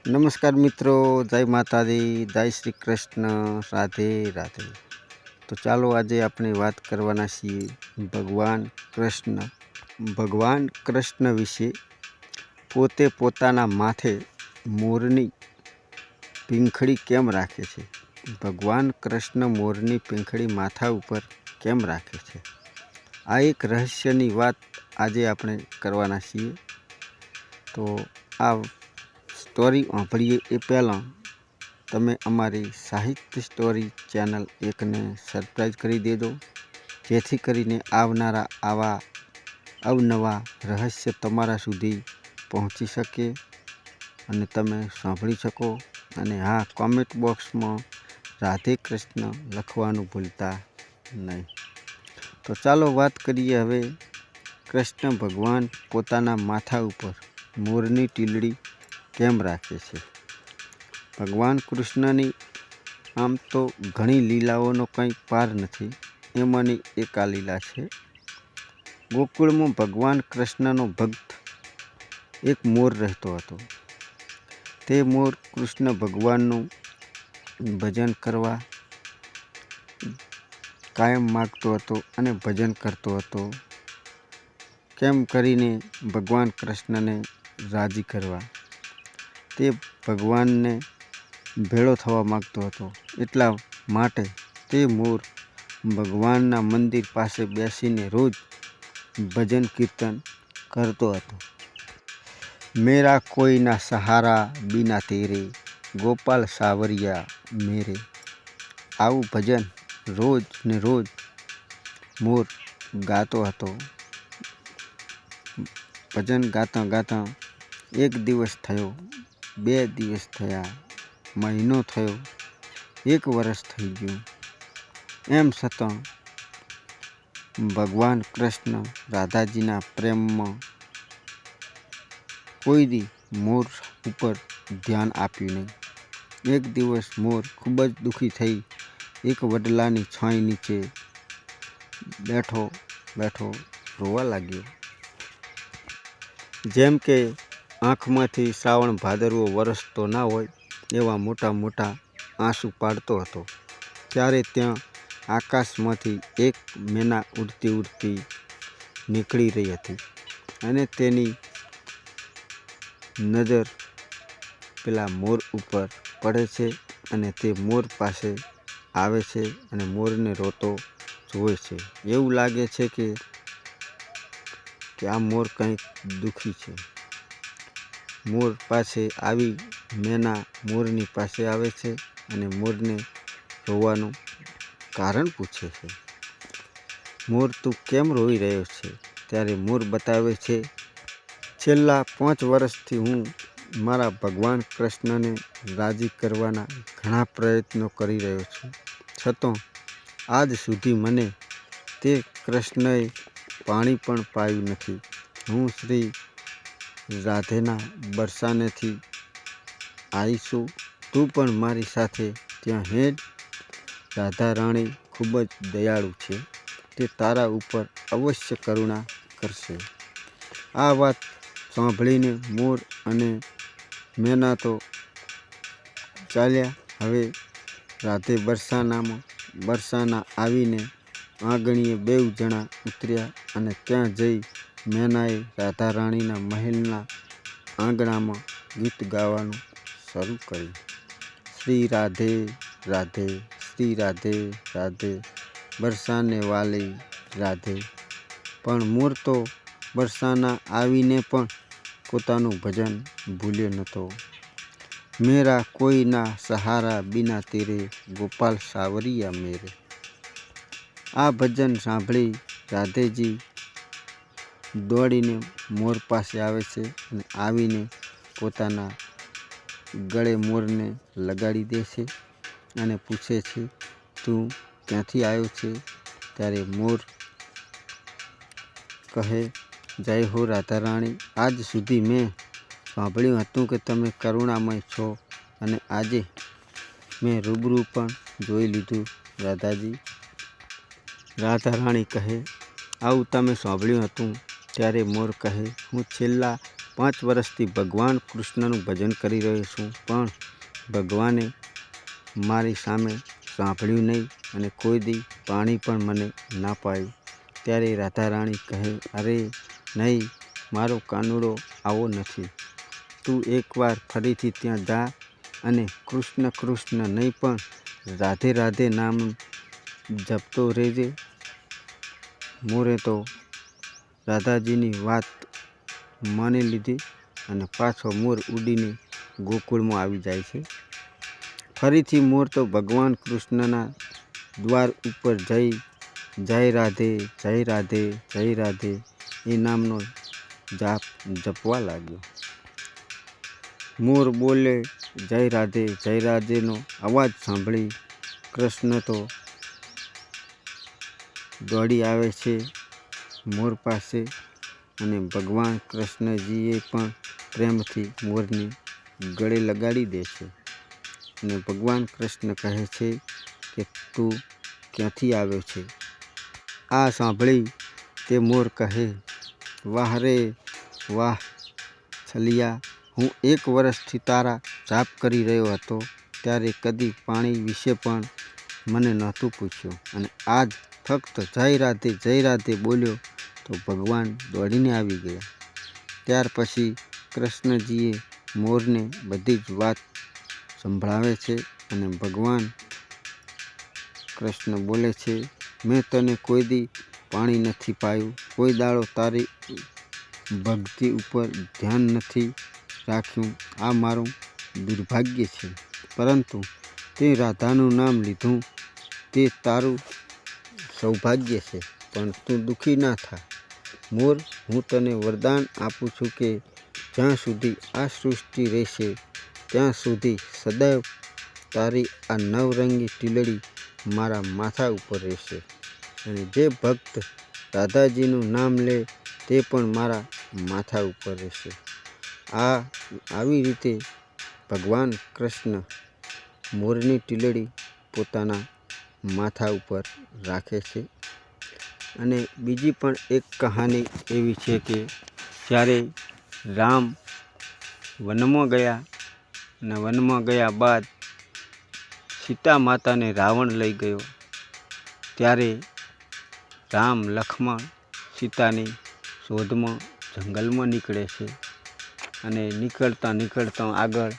નમસ્કાર મિત્રો, જય માતાજી, જય શ્રી કૃષ્ણ, રાધે રાધે। તો ચાલો આજે આપણે વાત કરવાના છીએ ભગવાન કૃષ્ણ વિશે। પોતે પોતાના માથે મોરની પીંખડી કેમ રાખે છે? ભગવાન કૃષ્ણ મોરની પીંખડી માથા ઉપર કેમ રાખે છે? આ એક રહસ્યની વાત આજે આપણે કરવાના છીએ। તો આ સ્ટોરી સાંભળીએ એ પહેલાં તમે અમારી સાહિત્ય સ્ટોરી ચેનલ એકને સબસ્ક્રાઈબ કરી દેજો, જેથી કરીને આવનારા આવા અવનવા રહસ્ય તમારા સુધી પહોંચી શકે અને તમે સાંભળી શકો। અને હા, કોમેન્ટ બોક્સમાં રાધે કૃષ્ણ લખવાનું ભૂલતા નહીં। તો ચાલો વાત કરીએ હવે કૃષ્ણ ભગવાન પોતાના માથા ઉપર મોરની ટીલડી કેમ રાખે છે? ભગવાન કૃષ્ણની આમ તો ઘણી લીલાઓનો કંઈ પાર નથી, એમાંની એક આ લીલા છે। ગોકુળમાં ભગવાન કૃષ્ણનો ભક્ત એક મોર રહેતો હતો। તે મોર કૃષ્ણ ભગવાનનું ભજન કરવા કાયમ માગતો હતો અને ભજન કરતો હતો, કેમ કરીને ભગવાન કૃષ્ણને રાજી કરવા। તે ભગવાનને ભેળો થવા માગતો હતો, એટલા માટે તે મોર ભગવાનના મંદિર પાસે બેસીને રોજ ભજન કીર્તન કરતો હતો। મેરા કોઈ ના સહારા બિના તેરે, ગોપાલ સાવરિયા મેરે। આવું ભજન રોજ ને રોજ મોર ગાતો હતો। ભજન ગાતા ગાતા એક દિવસ થયો, 2 દિવસ થયા, મહિનો થયો, 1 વર્ષ થઈ ગયું। એમ છતાં ભગવાન કૃષ્ણ રાધાજીના પ્રેમમાં કોઈ દી મોર ઉપર ધ્યાન આપ્યું નહીં। એક દિવસ મોર ખૂબ જ દુઃખી થઈ એક વડલાની છાંય નીચે બેઠો બેઠો રોવા લાગ્યો। જેમ કે આંખમાંથી શ્રાવણ ભાદરવો વરસતો ના હોય એવા મોટા મોટા આંસુ પાડતો હતો। ત્યારે ત્યાં આકાશમાંથી એક મેના ઉડતી ઉડતી નીકળી રહી હતી અને તેની નજર પેલા મોર ઉપર પડે છે અને તે મોર પાસે આવે છે અને મોરને રોતો જુએ છે। એવું લાગે છે કે આ મોર કંઈક દુઃખી છે। મોર પાસે આવી મેના મોરની પાસે આવે છે અને મોરને રોવાનું કારણ પૂછે છે। મોર, તું કેમ રોઈ રહ્યો છે? ત્યારે મોર બતાવે છે, છેલ્લા 5 વર્ષથી હું મારા ભગવાન કૃષ્ણને રાજી કરવાના ઘણા પ્રયત્નો કરી રહ્યો છું, છતાં આજ સુધી મને તે કૃષ્ણએ પાણી પણ પાયું નથી। હું શ્રી રાધેના બરસાનેથી આવી છું, તું પણ મારી સાથે ત્યાં હેડ। રાધા રાણી ખૂબ જ દયાળુ છે, તે તારા ઉપર અવશ્ય કરુણા કરશે। આ વાત સાંભળીને મોર અને મેના તો ચાલ્યા। હવે રાધે બરસાના આવીને આંગણીએ 2 જણા ઉતર્યા અને ત્યાં જઈ મેનાએ રાધા રાણીના મહેલના આંગણામાં ગીત ગાવાનું શરૂ કર્યું। શ્રી રાધે રાધે, શ્રી રાધે રાધે, બરસાને વાલી રાધે। પણ મોર તો બરસાના આવીને પણ પોતાનું ભજન ભૂલ્યો નહોતો। મેરા કોઈ ના સહારા બિના તેરે, ગોપાલ સાવરિયા મેરે। આ ભજન સાંભળી રાધેજી દોડીને મોર પાસે આવે છે અને આવીને પોતાના ગળે મોરને લગાડી દે છે અને પૂછે છે, તું ક્યાંથી આવ્યો છે? ત્યારે મોર કહે, જય હો રાધા રાણી, આજ સુધી મેં સાંભળ્યું હતું કે તમે કરુણામય છો અને આજે મેં રૂબરૂ પણ જોઈ લીધું રાધાજી। રાધા રાણી કહે, આવું તમે સાંભળ્યું હતું? ત્યારે મોર કહે, હું છેલ્લા 5 વર્ષથી ભગવાન કૃષ્ણનું ભજન કરી રહ્યો છું, પણ ભગવાને મારી સામે સાંભળ્યું નહીં અને કોઈ દી પાણી પણ મને ના પાયું. ત્યારે રાધા રાણી કહે, અરે નહીં, મારો કાનુડો આવો નથી. તું એકવાર ફરીથી ત્યાં જા અને કૃષ્ણ કૃષ્ણ નહીં પણ રાધે રાધે નામ જપતો રહેજે. મોરે તો રાધાજીની વાત માની લીધી અને પાછો મોર ઉડીને ગોકુળમાં આવી જાય છે. ફરીથી મોર તો ભગવાન કૃષ્ણના દ્વાર ઉપર જય રાધે જય રાધે જય રાધે એ નામનો જાપ જપવા લાગ્યો. મોર બોલે જય રાધેનો અવાજ સાંભળી કૃષ્ણ તો દોડી આવે છે મોર પાસે અને ભગવાન કૃષ્ણજીએ પણ પ્રેમથી મોરને ગળે લગાડી દે છે અને ભગવાન કૃષ્ણ કહે છે કે તું ક્યાંથી આવ્યો છે? આ સાંભળી તે મોર કહે, વાહ રે વાહ છલિયા, હું 1 વર્ષથી તારા જાપ કરી રહ્યો હતો ત્યારે કદી પાણી વિશે પણ મને નહોતું પૂછ્યું અને આજ ફક્ત જય રાધે બોલ્યો તો ભગવાન દોડીને આવી ગયા. ત્યાર પછી કૃષ્ણજીએ મોરને બધી જ વાત સંભળાવે છે અને ભગવાન કૃષ્ણ બોલે છે, મેં તને કોઈ દી પાણી નથી પાયું, કોઈ દાડો તારી ભક્તિ ઉપર ધ્યાન નથી રાખ્યું. આ મારું દુર્ભાગ્ય છે, પરંતુ તે રાધાનું નામ લીધું તે તારું સૌભાગ્ય છે. પણ તું દુઃખી ના થા મોર, હું તને વરદાન આપું છું કે જ્યાં સુધી આ સૃષ્ટિ રહેશે ત્યાં સુધી સદૈવ તારી આ નવરંગી ટીલડી મારા માથા ઉપર રહેશે અને જે ભક્ત રાધાજીનું નામ લે તે પણ મારા માથા ઉપર રહેશે. આવી રીતે ભગવાન કૃષ્ણ મોરની ટીલડી પોતાના માથા ઉપર રાખે છે. અને બીજી પણ એક કહાની એવી છે કે જ્યારે રામ વનમાં ગયા અને વનમાં ગયા બાદ સીતા માતાને રાવણ લઈ ગયો, ત્યારે રામ લક્ષ્મણ સીતાની શોધમાં જંગલમાં નીકળે છે અને નીકળતા આગળ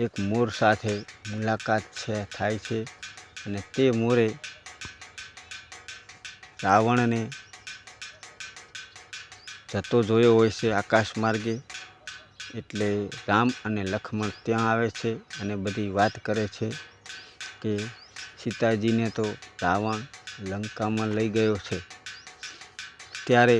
એક મોર સાથે મુલાકાત થાય છે અને તે મોરે રાવણને જતો જોયો હોય છે આકાશ માર્ગે. એટલે રામ અને લક્ષ્મણ ત્યાં આવે છે અને બધી વાત કરે છે કે સીતાજીને તો રાવણ લંકામાં લઈ ગયો છે, ત્યારે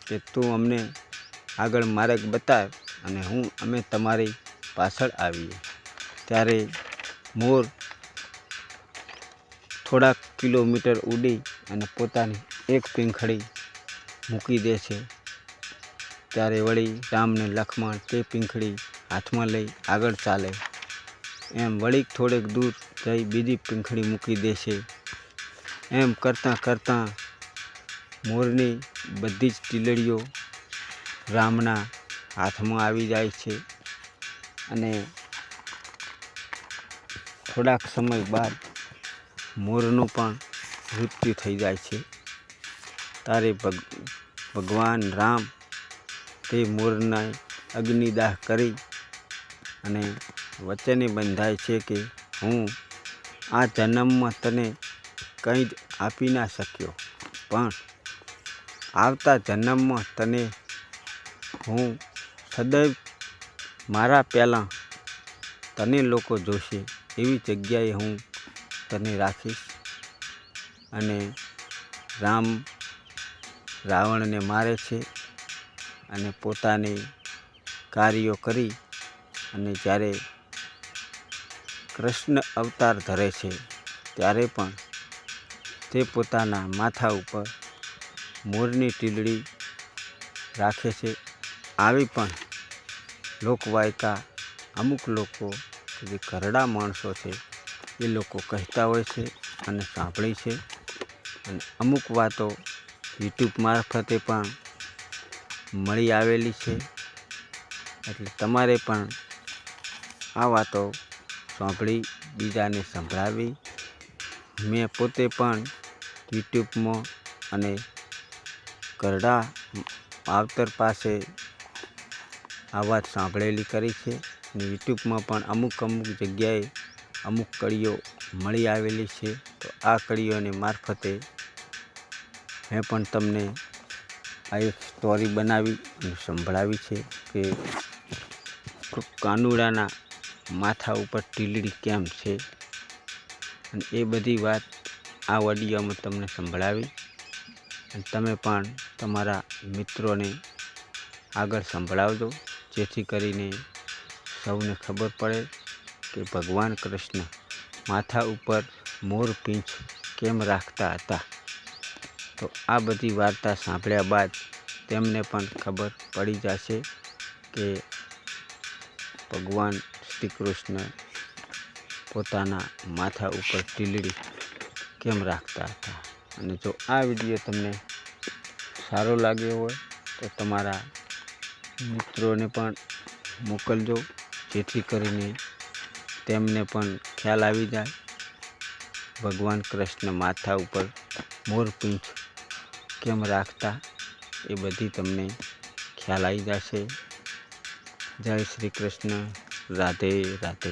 કે તું અમને આગળ માર્ગ બતાવ અને અમે તમારી પાછળ આવીએ. ત્યારે મોર થોડાક કિલોમીટર ઉડી અને પોતાની એક પીંખડી મૂકી દે છે. ત્યારે વળી રામને લક્ષ્મણ તે પીંખડી હાથમાં લઈ આગળ ચાલે. એમ વળી થોડેક દૂર જઈ બીજી પીંખડી મૂકી દે છે. એમ કરતાં મોરની બધી જ ટીલડીઓ રામના હાથમાં આવી જાય છે અને થોડાક સમય બાદ મોરનું પણ મૃત્યુ થઈ જાય છે. ત્યારે ભગવાન રામ તે મોરના અગ્નિદાહ કરી અને વચને બંધાય છે કે હું આ જન્મમાં તને કંઈ જ આપી ના શક્યો, પણ આવતા જન્મમાં તને હું સદૈવ મારા પહેલાં તને લોકો જોશે એવી જગ્યાએ હું તને રાખીશ. અને રામ રાવણને મારે છે અને પોતાની કાર્યો કરી અને જ્યારે કૃષ્ણ અવતાર ધરે છે ત્યારે પણ તે પોતાના માથા ઉપર મોરની ટીલડી રાખે છે. આવી પણ લોકવાયકા અમુક લોકો જે ઘરડા માણસો છે એ લોકો કહેતા હોય છે અને સાંભળી છે. અને અમુક વાતો યુટ્યુબ મારફતે પણ મળી આવેલી છે. એટલે તમારે પણ આ વાતો સાંભળી બીજાને સંભળાવી. મેં પોતે પણ યુટ્યુબમાં અને ગરડા માવતર પાસે આ વાત સાંભળેલી કરી છે. અને યુટ્યુબમાં પણ અમુક જગ્યાએ અમુક કડીઓ મળી આવેલી છે. તો આ કડીઓને મારફતે મેં પણ તમને આ એક સ્ટોરી બનાવી અને સંભળાવી છે કે કાનુડાના માથા ઉપર ટીલડી કેમ છે. અને એ બધી વાત આ ઓડિયોમાં તમને સંભળાવી. અને તમે પણ તમારા મિત્રોને આગળ સંભળાવજો, જેથી કરીને સૌને ખબર પડે કે ભગવાન કૃષ્ણ માથા ઉપર મોરપીંછ કેમ રાખતા હતા. તો આ બધી વાર્તા સાંભળ્યા બાદ તેમને પણ ખબર પડી જશે કે ભગવાન શ્રી કૃષ્ણ પોતાના માથા ઉપર ટીલડી કેમ રાખતા હતા. અને જો આ વિડીયો તમને સારો લાગ્યો હોય તો તમારા મિત્રોને પણ મોકલજો, જેથી કરીને તેમને પણ ખ્યાલ આવી જાય ભગવાન કૃષ્ણ માથા ઉપર મોરપીંછ કેમ રાખતા. એ બધી તમને ખ્યાલ આવી જશે. જય શ્રી કૃષ્ણ. રાધે રાધે.